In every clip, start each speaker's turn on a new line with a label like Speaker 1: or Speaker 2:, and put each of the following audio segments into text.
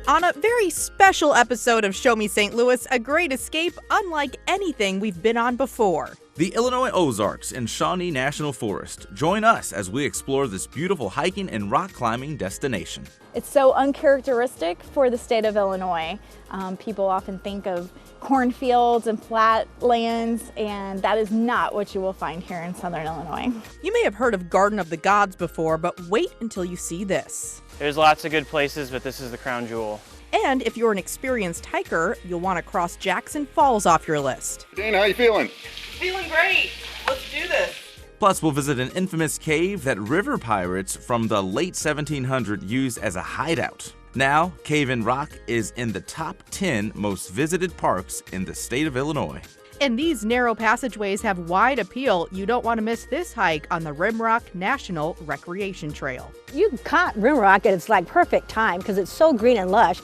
Speaker 1: On a very special episode of Show Me St. Louis, a great escape unlike anything we've been on before.
Speaker 2: The Illinois Ozarks and Shawnee National Forest. Join us as we explore this beautiful hiking and rock climbing destination.
Speaker 3: It's so uncharacteristic for the state of Illinois. People often think of cornfields and flat lands, and that is not what you will find here in southern Illinois.
Speaker 1: You may have heard of Garden of the Gods before, but wait until you see this.
Speaker 4: There's lots of good places, but this is the crown jewel.
Speaker 1: And if you're an experienced hiker, you'll want to cross Jackson Falls off your list.
Speaker 5: Dana, how you feeling?
Speaker 1: Feeling great. Let's do this.
Speaker 2: Plus, we'll visit an infamous cave that river pirates from the late 1700s used as a hideout. Now, Cavern Rock is in the top 10 most visited parks in the state of Illinois.
Speaker 1: And these narrow passageways have wide appeal. You don't want to miss this hike on the Rimrock National Recreation Trail.
Speaker 6: You caught Rimrock and it's like perfect time because it's so green and lush.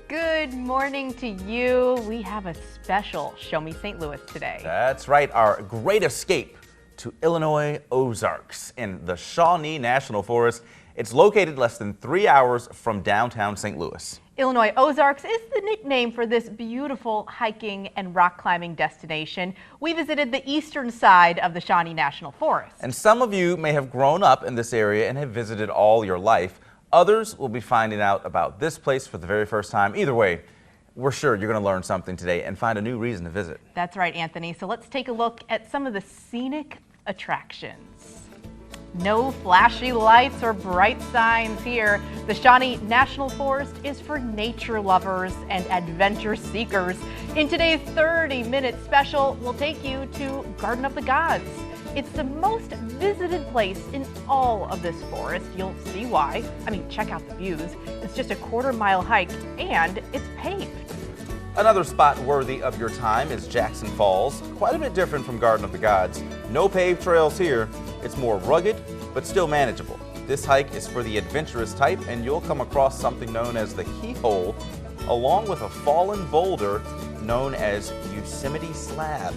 Speaker 1: Good morning to you. We have a special Show Me St. Louis today.
Speaker 2: That's right, our great escape to Illinois Ozarks in the Shawnee National Forest. It's located less than 3 hours from downtown St. Louis.
Speaker 1: Illinois Ozarks is the nickname for this beautiful hiking and rock climbing destination. We visited the eastern side of the Shawnee National Forest.
Speaker 2: And some of you may have grown up in this area and have visited all your life. Others will be finding out about this place for the very first time. Either way, we're sure you're going to learn something today and find a new reason to visit.
Speaker 1: That's right, Anthony. So let's take a look at some of the scenic attractions. No flashy lights or bright signs here. The Shawnee National Forest is for nature lovers and adventure seekers. In today's 30-minute special, we'll take you to Garden of the Gods. It's the most visited place in all of this forest. You'll see why. I mean, check out the views. It's just a quarter-mile hike, and it's paved.
Speaker 2: Another spot worthy of your time is Jackson Falls. Quite a bit different from Garden of the Gods. No paved trails here. It's more rugged, but still manageable. This hike is for the adventurous type, and you'll come across something known as the Keyhole, along with a fallen boulder known as Yosemite Slab.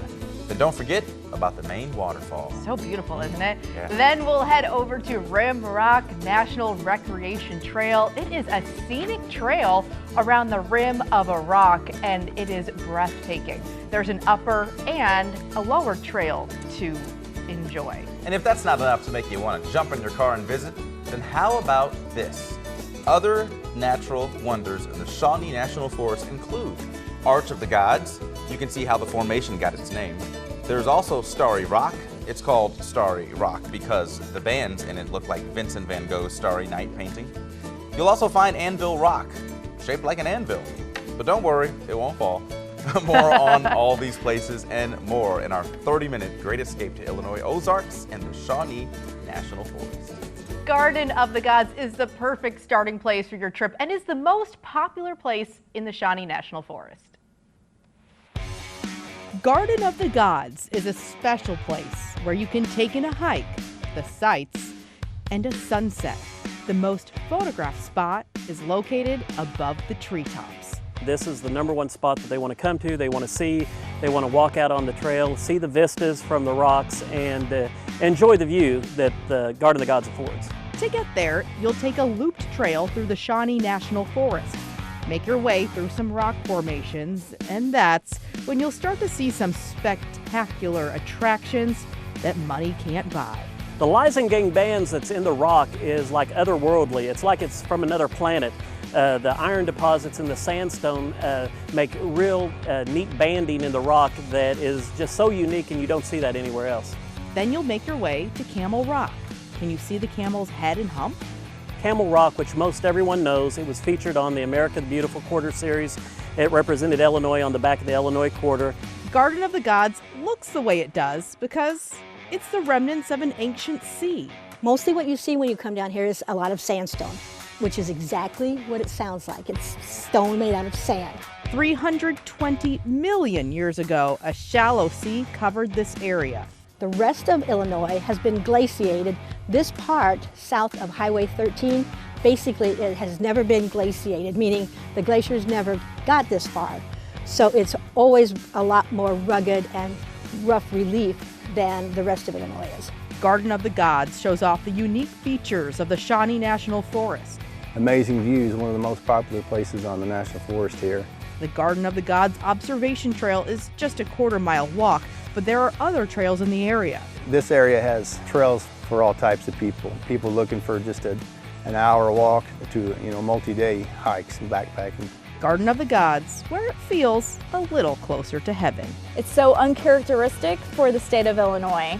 Speaker 2: Then don't forget about the main waterfall.
Speaker 1: So beautiful, isn't it?
Speaker 2: Yeah.
Speaker 1: Then we'll head over to Rimrock National Recreation Trail. It is a scenic trail around the rim of a rock, and it is breathtaking. There's an upper and a lower trail to enjoy.
Speaker 2: And if that's not enough to make you want to jump in your car and visit, then how about this? Other natural wonders in the Shawnee National Forest include Arch of the Gods. You can see how the formation got its name. There's also Starry Rock. It's called Starry Rock because the bands in it look like Vincent van Gogh's Starry Night painting. You'll also find Anvil Rock, shaped like an anvil. But don't worry, it won't fall. More on all these places and more in our 30-minute Great Escape to Illinois Ozarks and the Shawnee National Forest.
Speaker 1: Garden of the Gods is the perfect starting place for your trip and is the most popular place in the Shawnee National Forest. Garden of the Gods is a special place where you can take in a hike, the sights, and a sunset. The most photographed spot is located above the treetops.
Speaker 7: This is the #1 spot that they want to come to, they want to see, they want to walk out on the trail, see the vistas from the rocks, and enjoy the view that the Garden of the Gods affords.
Speaker 1: To get there, you'll take a looped trail through the Shawnee National Forest. Make your way through some rock formations, and that's when you'll start to see some spectacular attractions that money can't buy.
Speaker 7: The Lysengang bands that's in the rock is like otherworldly. It's like it's from another planet. The iron deposits in the sandstone make real neat banding in the rock that is just so unique, and you don't see that anywhere else.
Speaker 1: Then you'll make your way to Camel Rock. Can you see the camel's head and hump?
Speaker 7: Camel Rock, which most everyone knows, it was featured on the America the Beautiful Quarter series. It represented Illinois on the back of the Illinois Quarter.
Speaker 1: Garden of the Gods looks the way it does because it's the remnants of an ancient sea.
Speaker 6: Mostly what you see when you come down here is a lot of sandstone, which is exactly what it sounds like. It's stone made out of sand.
Speaker 1: 320 million years ago, a shallow sea covered this area.
Speaker 6: The rest of Illinois has been glaciated. This part south of Highway 13, basically it has never been glaciated, meaning the glaciers never got this far. So it's always a lot more rugged and rough relief than the rest of Illinois is.
Speaker 1: Garden of the Gods shows off the unique features of the Shawnee National Forest.
Speaker 5: amazing views, one of the most popular places on the National Forest here.
Speaker 1: The Garden of the Gods observation trail is just a quarter-mile walk, but there are other trails in the area.
Speaker 5: This area has trails for all types of people. People looking for just an hour walk to, multi-day hikes and backpacking.
Speaker 1: Garden of the Gods, where it feels a little closer to heaven.
Speaker 3: It's so uncharacteristic for the state of Illinois.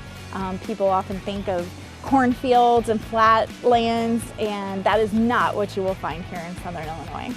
Speaker 3: People often think of cornfields and flat lands, and that is not what you will find here in southern Illinois.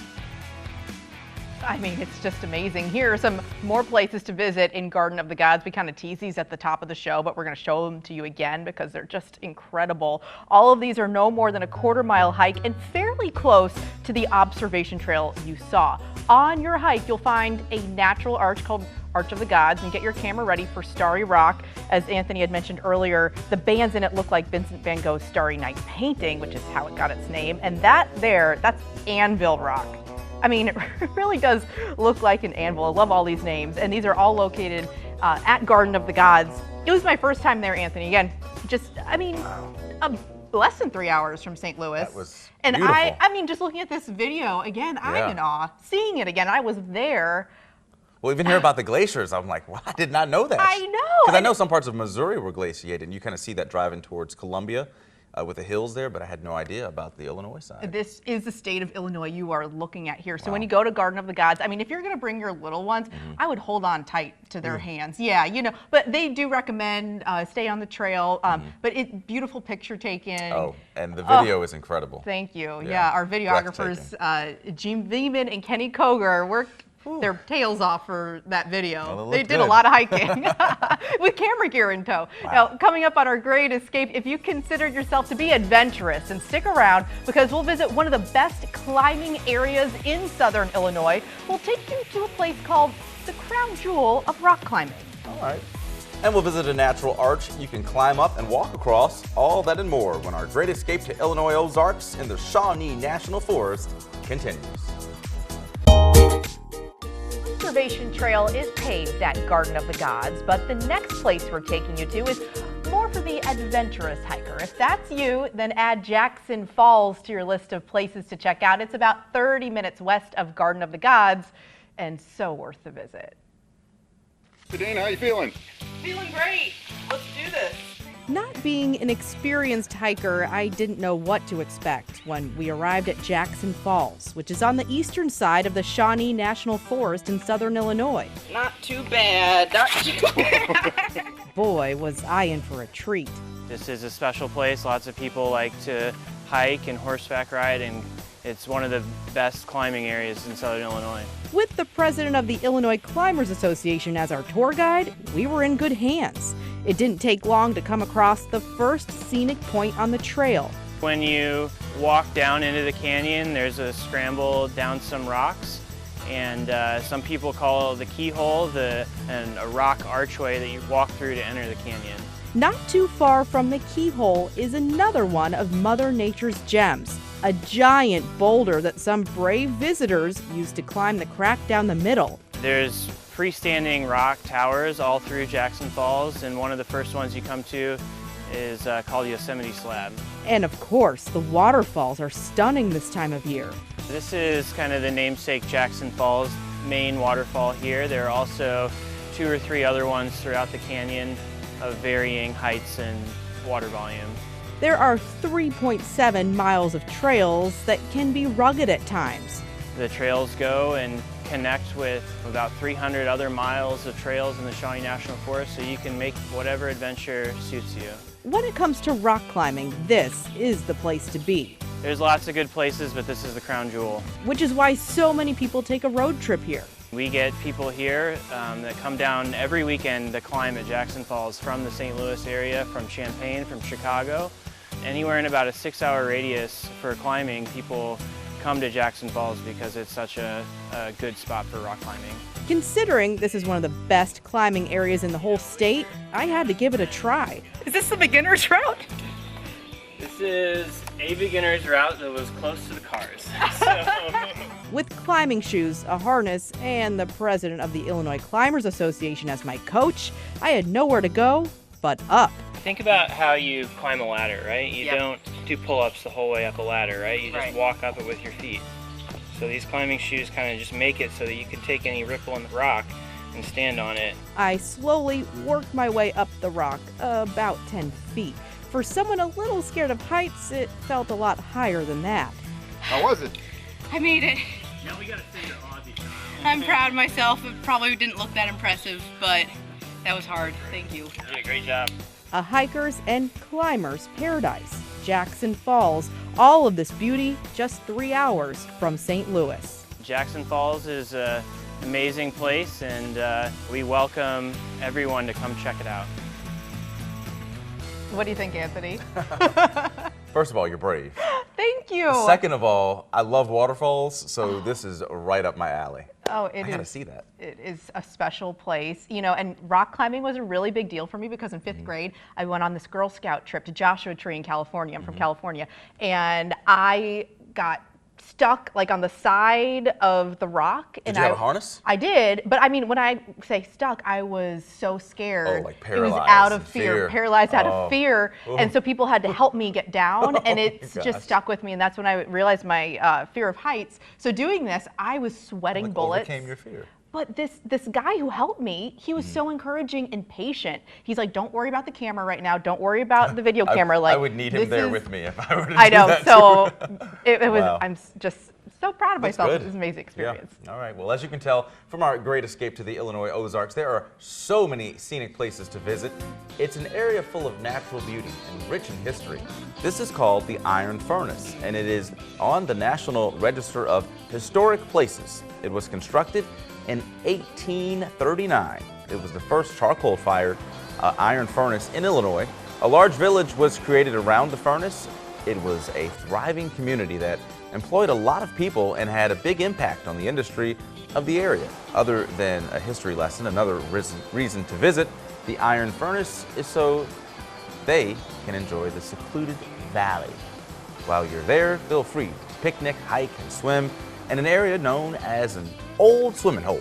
Speaker 1: I mean, it's just amazing. Here are some more places to visit in Garden of the Gods. We kind of tease these at the top of the show, but we're going to show them to you again because they're just incredible. All of these are no more than a quarter-mile hike and fairly close to the observation trail you saw. On your hike, you'll find a natural arch called Arch of the Gods, and get your camera ready for Starry Rock. As Anthony had mentioned earlier, the bands in it look like Vincent van Gogh's Starry Night painting, which is how it got its name. And that's Anvil Rock. I mean, it really does look like an anvil. I love all these names, and these are all located at Garden of the Gods. It was my first time there, Anthony. Again, less than 3 hours from St. Louis.
Speaker 2: That was
Speaker 1: and
Speaker 2: beautiful.
Speaker 1: I mean, just looking at this video again, I'm in awe. Seeing it again, I was there.
Speaker 2: Well, even hear about the glaciers, I'm like, well, I did not know that.
Speaker 1: I know.
Speaker 2: Because I know some parts of Missouri were glaciated, and you kind of see that driving towards Columbia with the hills there, but I had no idea about the Illinois side.
Speaker 1: This is the state of Illinois you are looking at here. So when you go to Garden of the Gods, I mean, if you're going to bring your little ones, I would hold on tight to their hands. Yeah, but they do recommend stay on the trail. But beautiful picture taken.
Speaker 2: Oh, and the video is incredible.
Speaker 1: Thank you. Yeah, our videographers, Gene Veeman and Kenny Koger, worked their tails off for that video.
Speaker 2: Well,
Speaker 1: they did a lot of hiking with camera gear in tow. Wow. Now, coming up on our Great Escape, if you consider yourself to be adventurous, and stick around because we'll visit one of the best climbing areas in southern Illinois. We'll take you to a place called the crown jewel of rock climbing.
Speaker 2: All right. And we'll visit a natural arch you can climb up and walk across. All that and more when our Great Escape to Illinois Ozarks in the Shawnee National Forest continues.
Speaker 1: Observation trail is paved at Garden of the Gods, but the next place we're taking you to is more for the adventurous hiker. If that's you, then add Jackson Falls to your list of places to check out. It's about 30 minutes west of Garden of the Gods and so worth the visit.
Speaker 8: So Dana, how you feeling?
Speaker 1: Feeling great. Let's do this. Not being an experienced hiker, I didn't know what to expect when we arrived at Jackson Falls, which is on the eastern side of the Shawnee National Forest in southern Illinois.
Speaker 9: Not too bad, not too bad.
Speaker 1: Boy, was I in for a treat.
Speaker 4: This is a special place. Lots of people like to hike and horseback ride, and it's one of the best climbing areas in southern Illinois.
Speaker 1: With the president of the Illinois Climbers Association as our tour guide, we were in good hands. It didn't take long to come across the first scenic point on the trail.
Speaker 4: When you walk down into the canyon, there's a scramble down some rocks, and some people call the keyhole a rock archway that you walk through to enter the canyon.
Speaker 1: Not too far from the keyhole is another one of Mother Nature's gems, a giant boulder that some brave visitors used to climb the crack down the middle.
Speaker 4: There's freestanding rock towers all through Jackson Falls, and one of the first ones you come to is called Yosemite Slab.
Speaker 1: And of course, the waterfalls are stunning this time of year.
Speaker 4: This is kind of the namesake Jackson Falls main waterfall here. There are also 2 or 3 other ones throughout the canyon of varying heights and water volume.
Speaker 1: There are 3.7 miles of trails that can be rugged at times.
Speaker 4: The trails go and connect with about 300 other miles of trails in the Shawnee National Forest, so you can make whatever adventure suits you.
Speaker 1: When it comes to rock climbing, this is the place to be.
Speaker 4: There's lots of good places, but this is the crown jewel.
Speaker 1: Which is why so many people take a road trip here.
Speaker 4: We get people here that come down every weekend to climb at Jackson Falls from the St. Louis area, from Champaign, from Chicago. Anywhere in about a 6-hour radius for climbing, people come to Jackson Falls because it's such a good spot for rock climbing.
Speaker 1: Considering this is one of the best climbing areas in the whole state, I had to give it a try. Is this the beginner's route?
Speaker 4: This is a beginner's route that was close to the cars.
Speaker 1: With climbing shoes, a harness, and the president of the Illinois Climbers Association as my coach, I had nowhere to go but up.
Speaker 4: Think about how you climb a ladder, right? You don't do pull-ups the whole way up a ladder, right? You just
Speaker 9: Right.
Speaker 4: walk up it with your feet. So these climbing shoes kind of just make it so that you can take any ripple in the rock and stand on it.
Speaker 10: I slowly worked my way up the rock, about 10 feet. For someone a little scared of heights, it felt a lot higher than that.
Speaker 8: How was it?
Speaker 9: I made it.
Speaker 4: Now we gotta say your Aussie time.
Speaker 9: I'm proud of myself. It probably didn't look that impressive, but that was hard. Thank you.
Speaker 4: You did a great job.
Speaker 10: A hiker's and climber's paradise, Jackson Falls, all of this beauty just 3 hours from St. Louis.
Speaker 4: Jackson Falls is an amazing place, and we welcome everyone to come check it out.
Speaker 1: What do you think, Anthony?
Speaker 2: First of all, you're brave.
Speaker 1: Thank you.
Speaker 2: Second of all, I love waterfalls, so this is right up my alley.
Speaker 1: Oh,
Speaker 2: I gotta see that.
Speaker 1: It is a special place, you know, and rock climbing was a really big deal for me because in 5th grade, I went on this Girl Scout trip to Joshua Tree in California. I'm from California, and I got stuck like on the side of the rock.
Speaker 2: Did you have a harness?
Speaker 1: I did, but I mean, when I say stuck, I was so scared.
Speaker 2: Oh, like
Speaker 1: It was
Speaker 2: paralyzed
Speaker 1: out of
Speaker 2: in
Speaker 1: fear,
Speaker 2: fear.
Speaker 1: paralyzed out
Speaker 2: Oh.
Speaker 1: of fear. And so people had to help me get down, and it's
Speaker 2: gosh.
Speaker 1: just stuck with me. And that's when I realized my fear of heights. So doing this, I was sweating
Speaker 2: Like
Speaker 1: bullets.
Speaker 2: overcame your fear.
Speaker 1: But this guy who helped me, he was so encouraging and patient. He's like, don't worry about the camera right now. Don't worry about the video camera. Like
Speaker 2: I would need him
Speaker 1: this
Speaker 2: there
Speaker 1: is-
Speaker 2: with me if I were to
Speaker 1: I
Speaker 2: do
Speaker 1: know.
Speaker 2: that
Speaker 1: So
Speaker 2: too.
Speaker 1: it was.
Speaker 2: Wow.
Speaker 1: I'm just so proud of
Speaker 2: That's
Speaker 1: myself.
Speaker 2: good.
Speaker 1: It was an amazing experience.
Speaker 2: Yeah. All right. Well, as you can tell from our great escape to the Illinois Ozarks, there are so many scenic places to visit. It's an area full of natural beauty and rich in history. This is called the Iron Furnace, and it is on the National Register of Historic Places. It was constructed in 1839. It was the first charcoal-fired iron furnace in Illinois. A large village was created around the furnace. It was a thriving community that employed a lot of people and had a big impact on the industry of the area. Other than a history lesson, another reason to visit the iron furnace is so they can enjoy the secluded valley. While you're there, feel free to picnic, hike, and swim in an area known as an old swimming hole.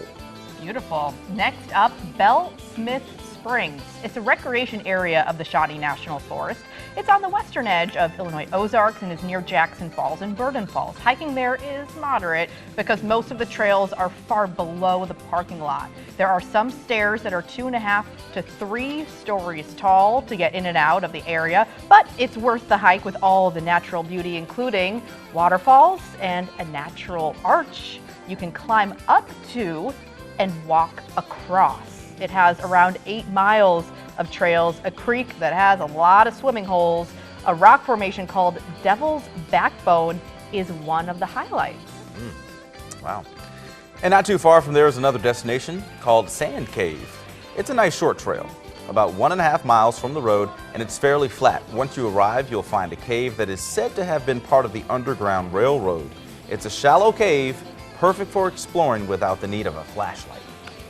Speaker 1: Beautiful. Next up, Bell Smith Springs. It's a recreation area of the Shawnee National Forest. It's on the western edge of Illinois Ozarks and is near Jackson Falls and Burden Falls. Hiking there is moderate because most of the trails are far below the parking lot. There are some stairs that are 2.5 to 3 stories tall to get in and out of the area, but it's worth the hike with all the natural beauty, including waterfalls and a natural arch you can climb up to and walk across. It has around 8 miles of trails, a creek that has a lot of swimming holes, a rock formation called Devil's Backbone is one of the highlights.
Speaker 2: Wow. And not too far from there is another destination called Sand Cave. It's a nice short trail, about 1.5 miles from the road, and it's fairly flat. Once you arrive, you'll find a cave that is said to have been part of the Underground Railroad. It's a shallow cave, perfect for exploring without the need of a flashlight.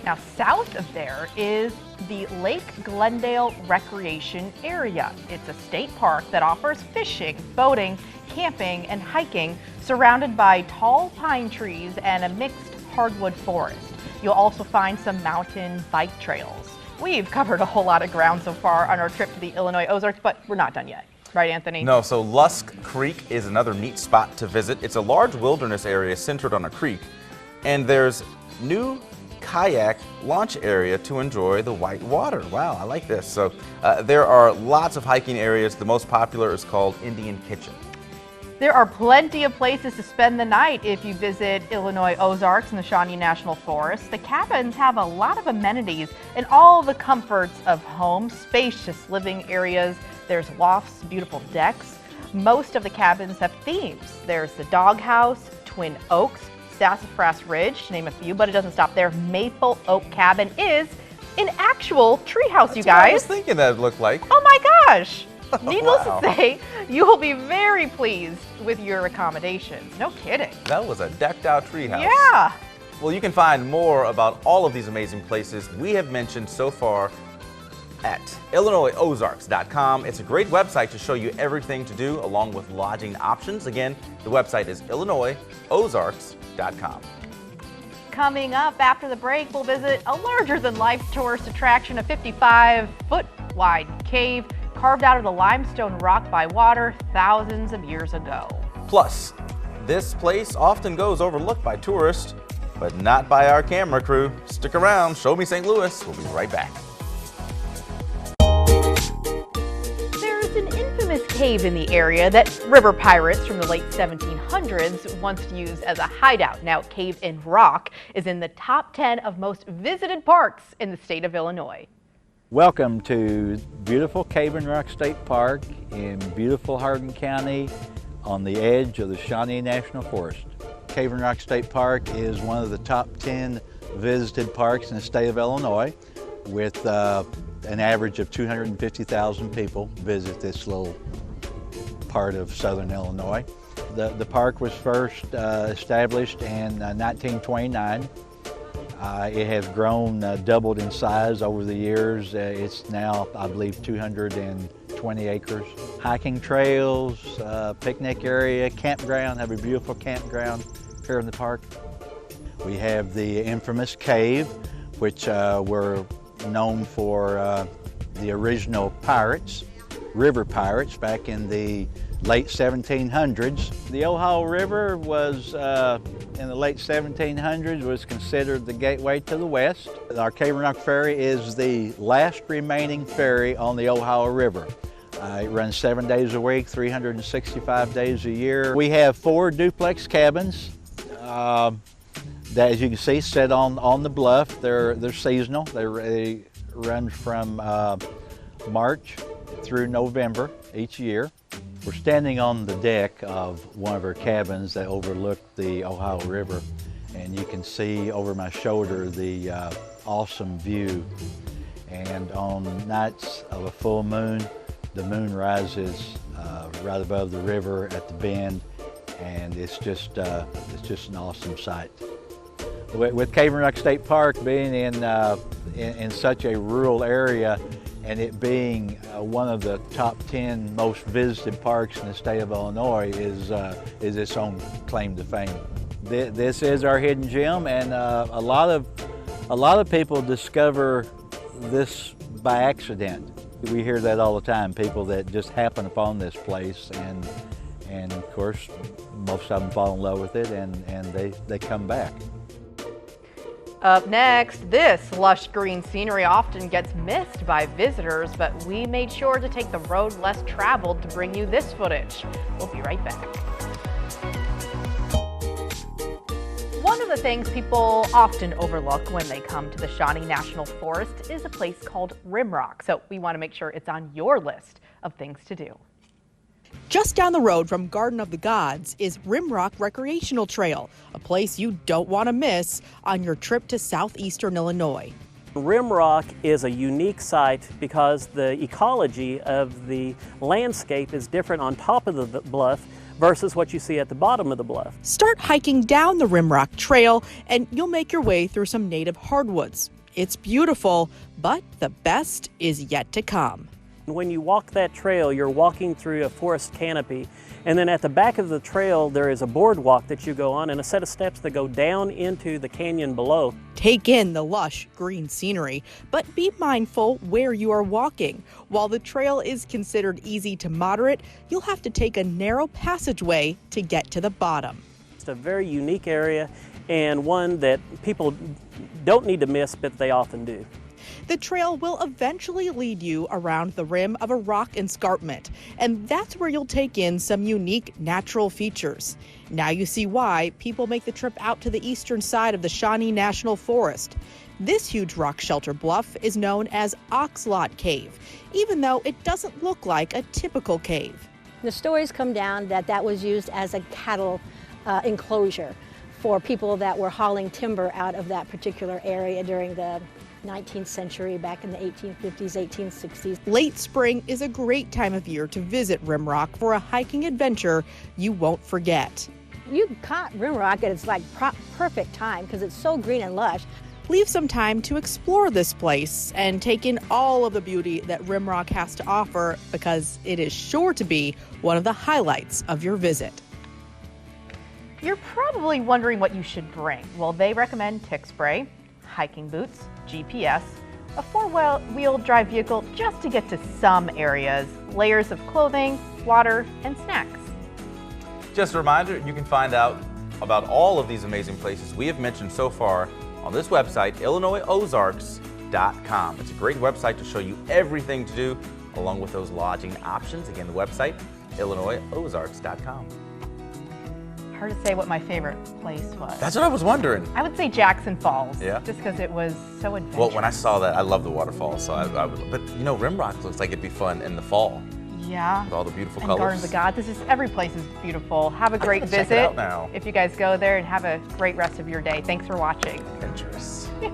Speaker 1: Now, south of there is the Lake Glendale Recreation Area. It's a state park that offers fishing, boating, camping, and hiking, surrounded by tall pine trees and a mixed hardwood forest. You'll also find some mountain bike trails. We've covered a whole lot of ground so far on our trip to the Illinois Ozarks, but we're not done yet. Right, Anthony?
Speaker 2: No, so Lusk Creek is another neat spot to visit. It's a large wilderness area centered on a creek, and there's new kayak launch area to enjoy the white water. Wow, I like this. So there are lots of hiking areas. The most popular is called Indian Kitchen.
Speaker 1: There are plenty of places to spend the night if you visit Illinois Ozarks and the Shawnee National Forest. The cabins have a lot of amenities and all the comforts of home, spacious living areas. There's lofts, beautiful decks. Most of the cabins have themes. There's the Doghouse, Twin Oaks, Sassafras Ridge, to name a few, but it doesn't stop there. Maple Oak Cabin is an actual treehouse, you
Speaker 2: That's what I was
Speaker 1: guys.
Speaker 2: thinking that it looked like.
Speaker 1: Oh my gosh! Needless
Speaker 2: Wow.
Speaker 1: to say, you will be very pleased with your accommodations. No kidding.
Speaker 2: That was a decked out treehouse.
Speaker 1: Yeah.
Speaker 2: Well, you can find more about all of these amazing places we have mentioned so far at IllinoisOzarks.com. It's a great website to show you everything to do along with lodging options. Again, the website is IllinoisOzarks.com.
Speaker 1: Coming up after the break, we'll visit a larger-than-life tourist attraction, a 55-foot wide cave carved out of the limestone rock by water thousands of years ago.
Speaker 2: Plus, this place often goes overlooked by tourists, but not by our camera crew. Stick around, Show Me St. Louis. We'll be right back.
Speaker 1: There's an infamous cave in the area that river pirates from the late 1700s once used as a hideout. Now, Cave in Rock is in the top 10 of most visited parks in the state of Illinois.
Speaker 11: Welcome to beautiful Cavern Rock State Park in beautiful Hardin County on the edge of the Shawnee National Forest. Cavern Rock State Park is one of the top 10 visited parks in the state of Illinois, with an average of 250,000 people visit this little part of southern Illinois. The park was first established in 1929. It has grown, doubled in size over the years. It's now, I believe, 220 acres. Hiking trails, picnic area, campground, have a beautiful campground here in the park. We have the infamous cave, which were known for the original pirates, river pirates, back in the late 1700s. The Ohio River was, in the late 1700s, was considered the gateway to the west. Our Cavern Rock Ferry is the last remaining ferry on the Ohio River. It runs 7 days a week, 365 days a year. We have 4 duplex cabins that, as you can see, sit on the bluff. They're seasonal. They run from March through November each year. We're standing on the deck of one of our cabins that overlook the Ohio River, and you can see over my shoulder the awesome view. And on nights of a full moon, the moon rises right above the river at the bend, and it's just an awesome sight. With Cavern Rock State Park being in such a rural area, and it being one of the top 10 most visited parks in the state of Illinois, is its own claim to fame. This is our hidden gem, and a lot of people discover this by accident. We hear that all the time, people that just happen upon this place, and of course most of them fall in love with it, and they come back.
Speaker 1: Up next, this lush green scenery often gets missed by visitors, but we made sure to take the road less traveled to bring you this footage. We'll be right back. One of the things people often overlook when they come to the Shawnee National Forest is a place called Rimrock, so we want to make sure it's on your list of things to do.
Speaker 10: Just down the road from Garden of the Gods is Rimrock Recreational Trail, a place you don't want to miss on your trip to southeastern Illinois.
Speaker 7: Rimrock is a unique site because the ecology of the landscape is different on top of the bluff versus what you see at the bottom of the bluff.
Speaker 10: Start hiking down the Rimrock Trail and you'll make your way through some native hardwoods. It's beautiful, but the best is yet to come.
Speaker 7: When you walk that trail, you're walking through a forest canopy, and then at the back of the trail there is a boardwalk that you go on and a set of steps that go down into the canyon below.
Speaker 10: Take in the lush green scenery, but be mindful where you are walking. While the trail is considered easy to moderate, you'll have to take a narrow passageway to get to the bottom.
Speaker 7: It's a very unique area and one that people don't need to miss, but they often do.
Speaker 10: The trail will eventually lead you around the rim of a rock escarpment, and that's where you'll take in some unique natural features. Now you see why people make the trip out to the eastern side of the Shawnee National Forest. This huge rock shelter bluff is known as Oxlot Cave, even though it doesn't look like a typical cave.
Speaker 6: The stories come down that was used as a cattle enclosure for people that were hauling timber out of that particular area during the 19th century, back in the 1850s, 1860s.
Speaker 10: Late spring is a great time of year to visit Rimrock for a hiking adventure you won't forget.
Speaker 6: You caught Rimrock and it's like perfect time because it's so green and lush.
Speaker 10: Leave some time to explore this place and take in all of the beauty that Rimrock has to offer, because it is sure to be one of the highlights of your visit.
Speaker 1: You're probably wondering what you should bring. Well, they recommend tick spray, hiking boots, GPS, a four-wheel drive vehicle just to get to some areas, layers of clothing, water, and snacks.
Speaker 2: Just a reminder, you can find out about all of these amazing places we have mentioned so far on this website, IllinoisOzarks.com. It's a great website to show you everything to do along with those lodging options. Again, the website, IllinoisOzarks.com.
Speaker 1: Hard to say what my favorite place was.
Speaker 2: That's what I was wondering.
Speaker 1: I would say Jackson Falls.
Speaker 2: Yeah.
Speaker 1: Just because it was so adventurous.
Speaker 2: Well, when I saw that, I love the waterfalls, so I would. But you know, Rimrock looks like it'd be fun in the fall.
Speaker 1: Yeah.
Speaker 2: With all the beautiful
Speaker 1: and
Speaker 2: colors.
Speaker 1: Garden of the Gods. Every place is beautiful. Have a great visit.
Speaker 2: Check it out now.
Speaker 1: If you guys go there, and have a great rest of your day. Thanks for watching.
Speaker 2: Adventurous.
Speaker 1: Yeah,